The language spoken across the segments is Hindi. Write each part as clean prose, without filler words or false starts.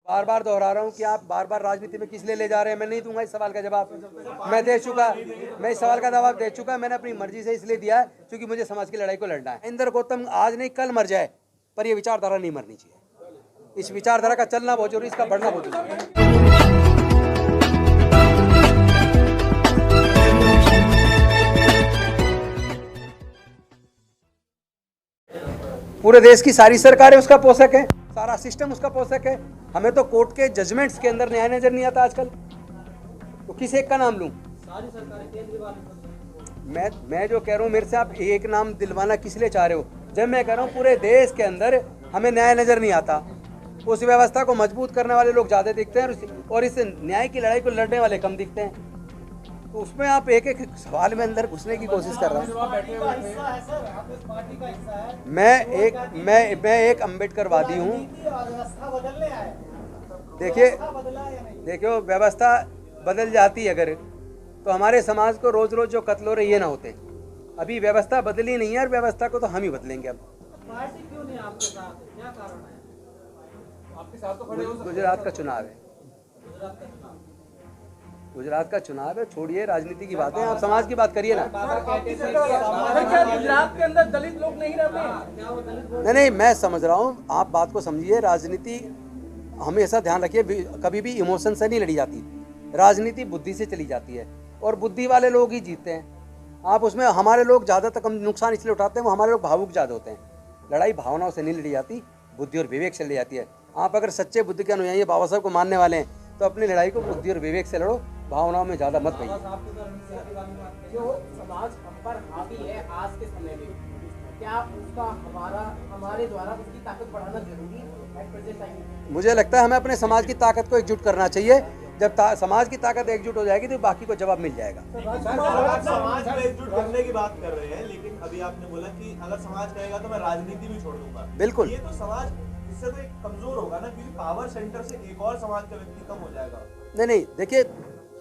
बार बार दोहरा रहा हूँ कि आप बार बार राजनीति में किस लिए ले जा रहे हैं। मैं नहीं दूंगा इस सवाल का जवाब। मैं इस सवाल का जवाब दे चुका। मैंने अपनी मर्जी से इसलिए दिया है क्योंकि मुझे समाज की लड़ाई को लड़ना है। इंद्र गौतम आज नहीं कल मर जाए, पर यह विचारधारा नहीं मरनी चाहिए। इस विचारधारा का चलना बहुत जरूरी, इसका बढ़ना बहुत जरूरी है। पूरे देश की सारी सरकारें उसका पोषक है, सारा सिस्टम उसका पोषक है। हमें तो कोर्ट के जजमेंट्स के अंदर न्याय नजर नहीं आता आजकल। तो किस एक का नाम लूं? सारी सरकारें। मैं जो कह रहा हूं, मेरे से आप एक नाम दिलवाना किस लिए चाह रहे हो? जब मैं कह रहा हूं पूरे देश के अंदर हमें न्याय नजर नहीं आता, उस व्यवस्था को मजबूत करने वाले लोग ज्यादा दिखते हैं और इस न्याय की लड़ाई को लड़ने वाले कम दिखते हैं। तो उसमें आप एक एक सवाल में अंदर घुसने की कोशिश कर रहे हैं। मैं एक अम्बेडकरवादी हूँ। देखिए व्यवस्था बदल जाती अगर, तो हमारे समाज को रोज रोज जो कत्ल हो रहे ये ना होते। अभी व्यवस्था बदली नहीं है और व्यवस्था को तो हम ही बदलेंगे। अब पार्टी क्यों नहीं आपके साथ? क्या कारण है? आपके साथ तो खड़े हो। गुजरात का चुनाव है। गुजरात का चुनाव है, छोड़िए राजनीति की बातें, आप समाज की बात करिए ना। क्या गुजरात के अंदर दलित लोग नहीं रहते? नहीं, मैं समझ रहा हूँ, आप बात को समझिए। राजनीति हमेशा ध्यान रखिए, कभी भी इमोशन से नहीं लड़ी जाती। राजनीति बुद्धि से चली जाती है और बुद्धि वाले लोग ही जीतते हैं। आप उसमें हमारे लोग ज़्यादातर कम नुकसान इसलिए उठाते हैं, वो हमारे लोग भावुक ज़्यादा होते हैं। लड़ाई भावनाओं से नहीं लड़ी जाती, बुद्धि और विवेक से लड़ी जाती है। आप अगर सच्चे बुद्धि के अनुयायी बाबा साहब को मानने वाले हैं तो अपनी लड़ाई को बुद्धि और विवेक से लड़ो, भावनाओं में ज़्यादा मत गइए। जो समाज हम पर हावी है आज के समय में, क्या उसका हमारे द्वारा उसकी ताकत बढ़ाना जरूरी है? मुझे लगता है हमें अपने समाज की ताकत को एकजुट करना चाहिए। जब समाज की ताकत एकजुट हो जाएगी तो बाकी को जवाब मिल जाएगा। समाज को एकजुट करने की बात कर रहे हैं, लेकिन अभी आपने बोला कि अगर समाज कहेगा तो मैं राजनीति भी छोड़ दूंगा। बिल्कुल, ये तो समाज इससे तो एक कमजोर होगा ना, क्योंकि पावर सेंटर से एक और समाज का व्यक्ति कम हो जाएगा। नहीं, देखिए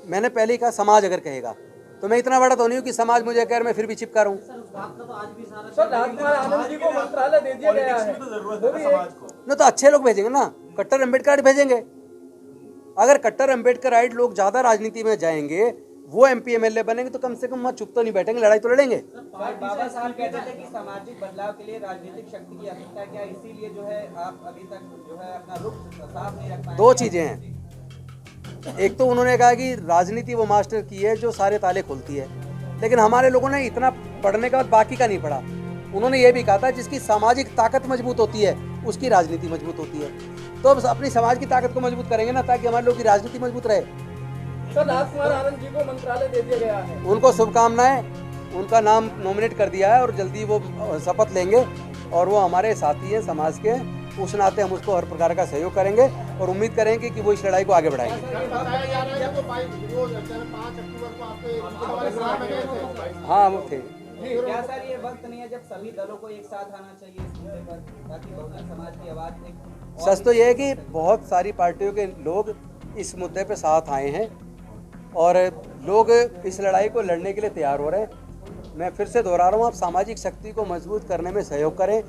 मैंने पहले ही कहा समाज अगर कहेगा तो मैं इतना बड़ा तो नहीं हूँ कि समाज मुझे कह मैं फिर भी चिपका रहा हूँ। मंत्रालय दे दिया गया है, न तो अच्छे लोग भेजेंगे ना, कट्टर अम्बेडकर भेजेंगे। अगर कट्टर अम्बेडकराइट लोग ज्यादा राजनीति में जाएंगे, वो MP MLA बनेंगे तो कम से कम वहाँ चुप तो नहीं बैठेंगे, लड़ाई तो लड़ेंगे। बाबा साहब कहते थे कि सामाजिक बदलाव के लिए राजनीतिक शक्ति की आवश्यकता है। क्या इसीलिए जो है आप अभी तक जो है अपना रुख साफ नहीं रख पाए? दो चीजें हैं। एक तो उन्होंने कहा कि राजनीति वो मास्टर की है जो सारे ताले खोलती है, लेकिन हमारे लोगों ने इतना पढ़ने के बाद बाकी का नहीं पढ़ा। उन्होंने ये भी कहा था जिसकी सामाजिक ताकत मजबूत होती है उसकी राजनीति मजबूत होती है। तो अब अपनी समाज की ताकत को मजबूत करेंगे ना, ताकि हमारे लोग की राजनीति मजबूत रहे। सर, राजकुमार आनंद जी को मंत्रालय दे दिया गया है, उनको शुभकामनाएं। उनका नाम नॉमिनेट कर दिया है और जल्दी वो शपथ लेंगे और वो हमारे साथी हैं समाज के। उस नाते हम उसको हर प्रकार का सहयोग करेंगे और उम्मीद करेंगे कि वो इस लड़ाई को आगे बढ़ाएंगे। हाँ, वो थे। क्या सर ये वक्त नहीं है जब सभी दलों को एक साथ आना चाहिए इस मुद्दे पर, ताकि बहुजन समाज की आवाज? सच तो ये है कि बहुत सारी पार्टियों के लोग इस मुद्दे पे साथ आए हैं और लोग इस लड़ाई को लड़ने के लिए तैयार हो रहे हैं। मैं फिर से दोहरा रहा हूँ, आप सामाजिक शक्ति को मजबूत करने में सहयोग करें।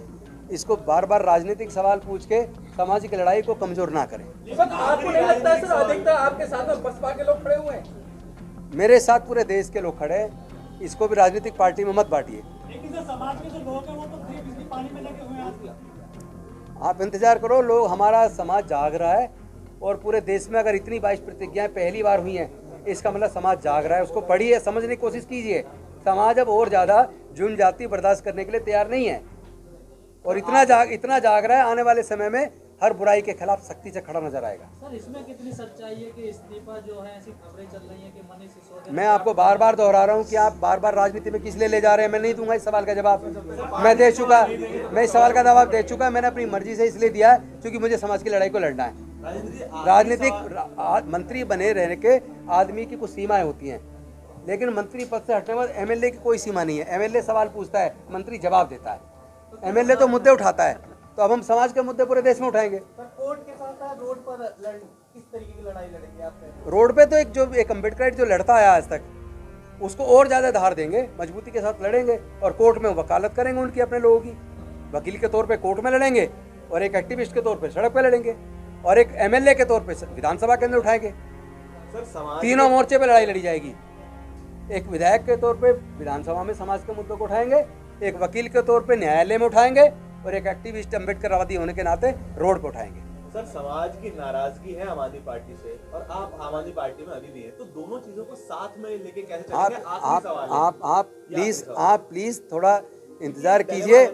इसको बार बार राजनीतिक सवाल पूछ के सामाजिक लड़ाई को कमजोर ना करें। सर, आपको नहीं लगता है सर अधिकतर आपके साथ में बसपा के लोग खड़े हुए हैं? मेरे साथ पूरे देश के लोग खड़े हैं। इसको भी राजनीतिक पार्टी में मत बांटिए। लेकिन जो समाज के जो लोग हैं वो तो फ्री बिजली पानी में लगे हुए हैं। आप इंतजार करो, लोग हमारा समाज जाग रहा है और पूरे देश में अगर इतनी 22 प्रतिज्ञाएं पहली बार हुई हैं, इसका मतलब समाज जाग रहा है। उसको पढ़िए, समझने की कोशिश कीजिए। समाज अब और ज़्यादा जुन जाति बर्दाश्त करने के लिए तैयार नहीं है और इतना जाग रहा है, आने वाले समय में हर बुराई के खिलाफ सख्ती से खड़ा नजर आएगा। सर, इसमें कितनी सच्चाई है कि इस्तीफा जो है, ऐसी खबरें चल रही हैं कि मनीष सिसोदिया? मैं आपको बार बार दोहरा रहा हूँ कि आप बार बार राजनीति में किस लिए ले जा रहे हैं। मैं नहीं दूंगा इस सवाल का जवाब। मैं दे चुका। मैं इस सवाल का जवाब दे चुका। मैंने अपनी मर्जी से इसलिए दिया है क्योंकि मुझे समाज की लड़ाई को लड़ना है। राजनीतिक मंत्री बने रहने के आदमी की कुछ सीमाएं होती हैं, लेकिन मंत्री पद से हटने के बाद MLA की कोई सीमा नहीं है। MLA सवाल पूछता है, मंत्री जवाब देता है। MLA तो मुद्दे उठाता है, तो अब हम समाज के मुद्दे पूरे देश में उठाएंगे। कोर्ट के साथ रोड पर किस तरीके की लड़ाई लड़ेंगे आप? रोड पे तो एक अम्बेडकर जो लड़ता आया आज तक, उसको और ज़्यादा धार देंगे, मजबूती के साथ लड़ेंगे और कोर्ट में वकालत करेंगे उनकी, अपने लोगों की। वकील के तौर पे कोर्ट में लड़ेंगे और एक एक्टिविस्ट के तौर पे सड़क पे लड़ेंगे। और एक एमएलए के तौर पे विधानसभा के अंदर उठाएंगे। सर समाज तीनों मोर्चे पे लड़ाई लड़ी जाएगी। एक विधायक के तौर पे विधानसभा में समाज के मुद्दों को उठाएंगे, एक वकील के तौर पे न्यायालय में उठाएंगे, और एक एक्टिविस्ट अम्बेडकरवादी होने के नाते रोड पे उठाएंगे। सर समाज की नाराजगी है आम आदमी पार्टी से, और आप आम आदमी पार्टी में अभी भी है, तो दोनों चीजों को साथ में लेके कैसे चलेंगे? आखिरी सवाल है। आप प्लीज थोड़ा इंतजार कीजिए।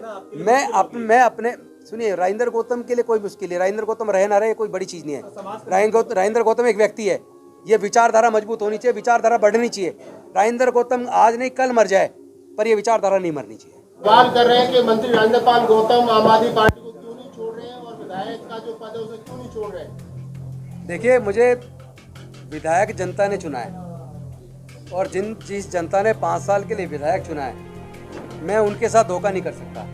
मैं अपने सुनिए, राजेंद्र गौतम के लिए कोई मुश्किल है, राजेंद्र गौतम रहे ना रहे कोई बड़ी चीज नहीं है। राजेंद्र गौतम एक व्यक्ति है, ये विचारधारा मजबूत होनी चाहिए, विचारधारा बढ़नी चाहिए। राजेंद्र गौतम आज नहीं कल मर जाए, पर ये विचारधारा नहीं मरनी चाहिए। सवाल कर रहे हैं कि मंत्री राजेंद्र पाल गौतम आम आदमी पार्टी को क्यों नहीं छोड़ रहे हैं, और विधायक का जो पद है उसे क्यों नहीं छोड़ रहे हैं? देखिए, मुझे विधायक जनता ने चुना है, और जिस जनता ने 5 साल के लिए विधायक चुना है, मैं उनके साथ धोखा नहीं कर सकता।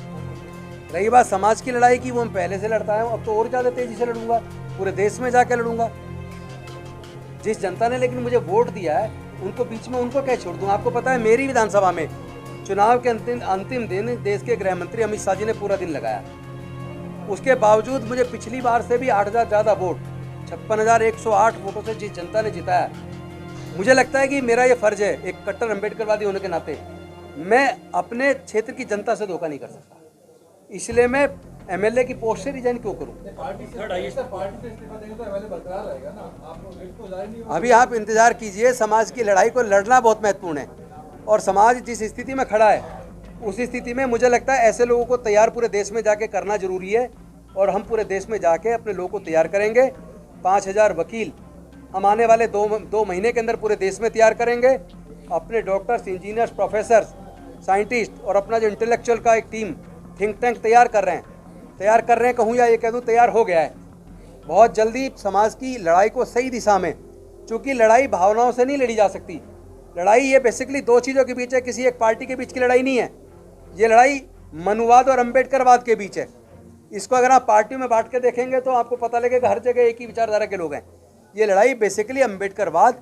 रही बात समाज की लड़ाई की, वो मैं पहले से लड़ता हूँ, अब तो और ज़्यादा तेजी से लड़ूंगा, पूरे देश में जाके लड़ूंगा। जिस जनता ने लेकिन मुझे वोट दिया है, उनको बीच में उनको क्या छोड़ दूँ? आपको पता है, मेरी विधानसभा में चुनाव के अंतिम दिन देश के गृह मंत्री अमित शाह जी ने पूरा दिन लगाया। उसके बावजूद मुझे पिछली बार से भी 8,000 ज़्यादा वोट, 56,108 वोटों से जिस जनता ने जिताया, मुझे लगता है कि मेरा ये फर्ज है, एक कट्टर अम्बेडकरवादी होने के नाते मैं अपने क्षेत्र की जनता से धोखा नहीं कर सकता। इसलिए मैं एमएलए की पोस्ट से रिजाइन क्यों करूं? अभी आप इंतजार कीजिए। समाज की लड़ाई को लड़ना बहुत महत्वपूर्ण है, और समाज जिस स्थिति में खड़ा है, उस स्थिति में मुझे लगता है ऐसे लोगों को तैयार पूरे देश में जाके करना जरूरी है, और हम पूरे देश में जाके अपने लोगों को तैयार करेंगे। 5,000 वकील हम आने वाले दो महीने के अंदर पूरे देश में तैयार करेंगे। अपने डॉक्टर्स, इंजीनियर्स, प्रोफेसर्स, साइंटिस्ट, और अपना जो इंटेलेक्चुअल का एक टीम, थिंक टैंक तैयार कर रहे हैं कहूँ या ये कह दूँ तैयार हो गया है। बहुत जल्दी समाज की लड़ाई को सही दिशा में, चूँकि लड़ाई भावनाओं से नहीं लड़ी जा सकती। लड़ाई ये बेसिकली 2 चीज़ों के बीच है, किसी एक पार्टी के बीच की लड़ाई नहीं है। ये लड़ाई मनुवाद और अम्बेडकरवाद के बीच है। इसको अगर आप पार्टियों में बांट के देखेंगे तो आपको पता लगेगा हर जगह एक ही विचारधारा के लोग हैं। ये लड़ाई बेसिकली अम्बेडकरवाद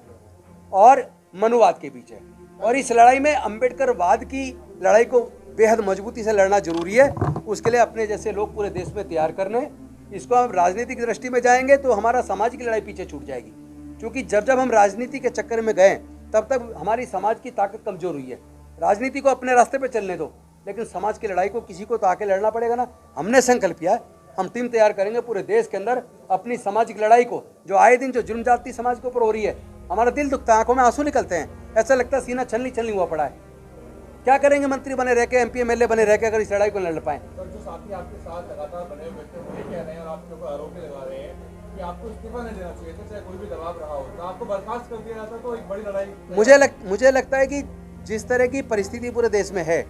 और मनुवाद के बीच है, और इस लड़ाई में अम्बेडकरवाद की लड़ाई को बेहद मजबूती से लड़ना जरूरी है। उसके लिए अपने जैसे लोग पूरे देश में तैयार करने। इसको हम राजनीतिक दृष्टि में जाएंगे तो हमारा समाज की लड़ाई पीछे छूट जाएगी, क्योंकि जब हम राजनीति के चक्कर में गए तब तक हमारी समाज की ताकत कमजोर हुई है। राजनीति को अपने रास्ते पे चलने दो, लेकिन समाज की लड़ाई को किसी को तो आके लड़ना पड़ेगा ना। हमने संकल्प किया है, हम टीम तैयार करेंगे पूरे देश के अंदर अपनी सामाजिक लड़ाई को, जो आए दिन जो जुर्म जाती समाज के ऊपर हो रही है। हमारा दिल दुखता है, आंखों में आंसू निकलते हैं, ऐसा लगता है सीना छलनी हुआ पड़ा है। क्या करेंगे मंत्री बने रह के, एमपी एमएलए बने रह के, अगर इस लड़ाई को लड़ पाए? सर, जो साथी आपके साथ लगातार बने हुए व्यक्ति वो ये कह रहे हैं और आपके ऊपर आरोप लगा रहे हैं कि आपको इस्तीफा नहीं देना चाहिए था, चाहे कोई भी दबाव रहा हो, तो आपको बर्खास्त कर दिया जाता तो एक बड़ी लड़ाई। मुझे लगता है कि जिस तरह की परिस्थिति पूरे देश में है,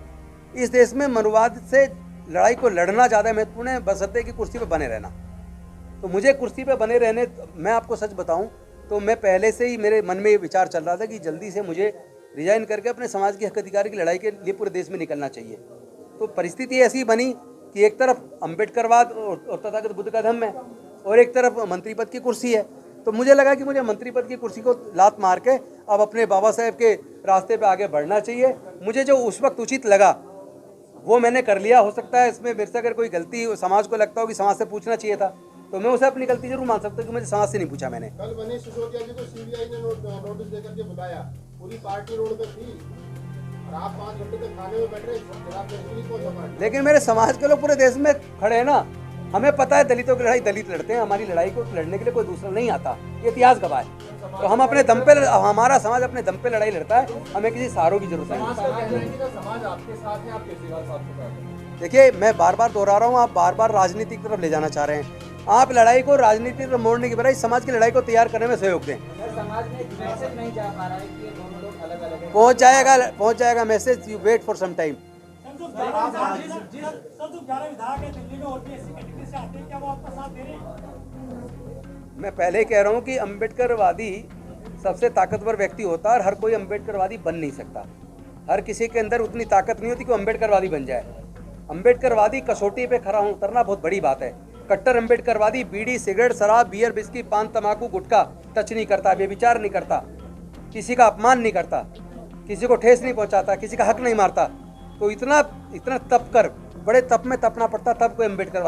इस देश में मनुवाद से लड़ाई को लड़ना ज़्यादा महत्वपूर्ण है, बशर्ते की कुर्सी पर बने रहना। तो मुझे कुर्सी पर बने रहने, मैं आपको सच बताऊं तो मैं पहले से ही मेरे मन में ये विचार चल रहा था कि जल्दी से मुझे रिजाइन करके अपने समाज के हक अधिकार की लड़ाई के लिए पूरे देश में निकलना चाहिए। तो परिस्थिति ऐसी बनी कि एक तरफ अम्बेडकरवाद और तथागत बुद्ध का धम्म है, और एक तरफ मंत्री पद की कुर्सी है। तो मुझे लगा कि मुझे मंत्री पद की कुर्सी को लात मार के अब अपने बाबा साहेब के रास्ते पे आगे बढ़ना चाहिए। मुझे जो उस वक्त उचित लगा वो मैंने कर लिया। हो सकता है इसमें मेरे से अगर कोई गलती समाज को लगता हो कि समाज से पूछना चाहिए था, तो मैं उसे अपनी गलती जरूर मान सकता हूँ कि मुझे समाज से नहीं पूछा मैंने। कल मनीष सिसोदिया जी को सीबीआई ने नोटिस देकर के बुलाया, पूरी पार्टी रोड पे थी और आप 5 घंटे तक थाने में बैठ रहे। लेकिन मेरे समाज के लोग पूरे देश में खड़े हैं ना। हमें पता है दलितों की लड़ाई दलित लड़ते हैं, हमारी लड़ाई को लड़ने के लिए कोई दूसरा नहीं आता, ये इतिहास गवाह है। तो हम अपने दम पे, हमारा समाज अपने दम पे लड़ाई लड़ता है, हमें किसी सहारों की जरूरत नहीं। समाज आपके साथ है, आप केजरीवाल साहब के साथ हैं। देखिए, मैं बार बार दोहरा रहा हूँ, आप बार बार राजनीति की तरफ ले जाना चाह रहे हैं। आप लड़ाई को राजनीति तरफ मोड़ने की बजाय समाज की लड़ाई को तैयार करने में सहयोग दें। समाज में मैसेज नहीं जा पा रहा है कि ये दोनों लोग अलग अलग हैं। पहुंच जाएगा message, you wait for some time. Sir, जो 11 विधायक है दिल्ली में और भी ऐसी कैटेगरी से आते हैं, क्या वो आपका साथ दे रहे हैं? मैं पहले कह रहा हूँ कि अम्बेडकरवादी सबसे ताकतवर व्यक्ति होता है, और हर कोई अम्बेडकरवादी बन नहीं सकता। हर किसी के अंदर उतनी ताकत नहीं होती कि वो अम्बेडकरवादी बन जाए। अम्बेडकरवादी कसौटी पे खड़ा उतरना बहुत बड़ी बात है। कट्टर अम्बेडकरवादी बीड़ी, सिगरेट, शराब, बियर, बिस्की, पान, तंबाकू, गुटखा टच नहीं करता, बेविचार नहीं करता, किसी का अपमान नहीं करता, किसी को ठेस नहीं पहुंचाता, किसी का हक नहीं मारता। तो इतना तप कर, बड़े तप में तपना पड़ता, तब कोई अम्बेडकर